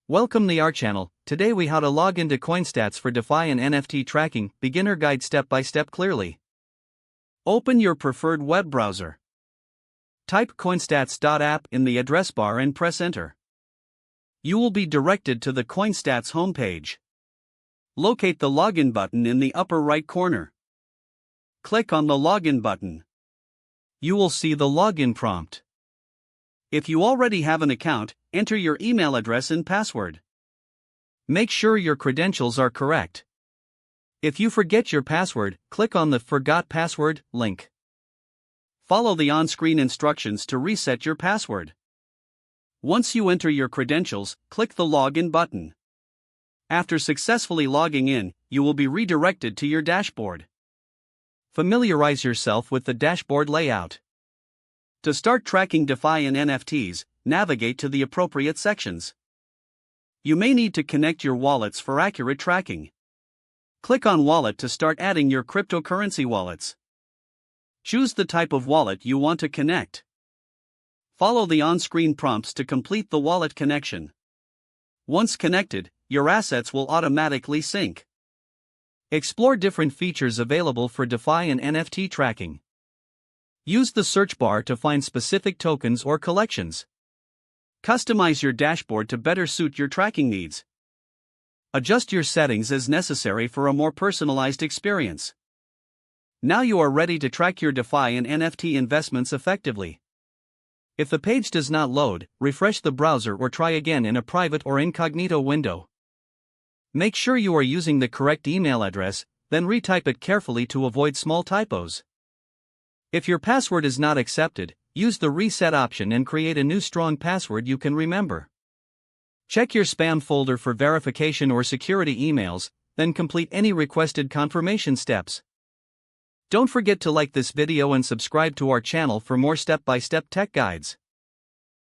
Welcome to our channel. Today we how to log into CoinStats for DeFi and NFT tracking, beginner guide step by step clearly. Open your preferred web browser. Type coinstats.app in the address bar and press enter. You will be directed to the CoinStats homepage. Locate the login button in the upper right corner. Click on the login button. You will see the login prompt. If you already have an account, enter your email address and password. Make sure your credentials are correct. If you forget your password, click on the Forgot Password link. Follow the on-screen instructions to reset your password. Once you enter your credentials, click the Login button. After successfully logging in, you will be redirected to your dashboard. Familiarize yourself with the dashboard layout. To start tracking DeFi and NFTs, navigate to the appropriate sections. You may need to connect your wallets for accurate tracking. Click on Wallet to start adding your cryptocurrency wallets. Choose the type of wallet you want to connect. Follow the on-screen prompts to complete the wallet connection. Once connected, your assets will automatically sync. Explore different features available for DeFi and NFT tracking. Use the search bar to find specific tokens or collections. Customize your dashboard to better suit your tracking needs. Adjust your settings as necessary for a more personalized experience. Now you are ready to track your DeFi and NFT investments effectively. If the page does not load, refresh the browser or try again in a private or incognito window. Make sure you are using the correct email address, then retype it carefully to avoid small typos. If your password is not accepted, use the reset option and create a new strong password you can remember. Check your spam folder for verification or security emails, then complete any requested confirmation steps. Don't forget to like this video and subscribe to our channel for more step-by-step tech guides.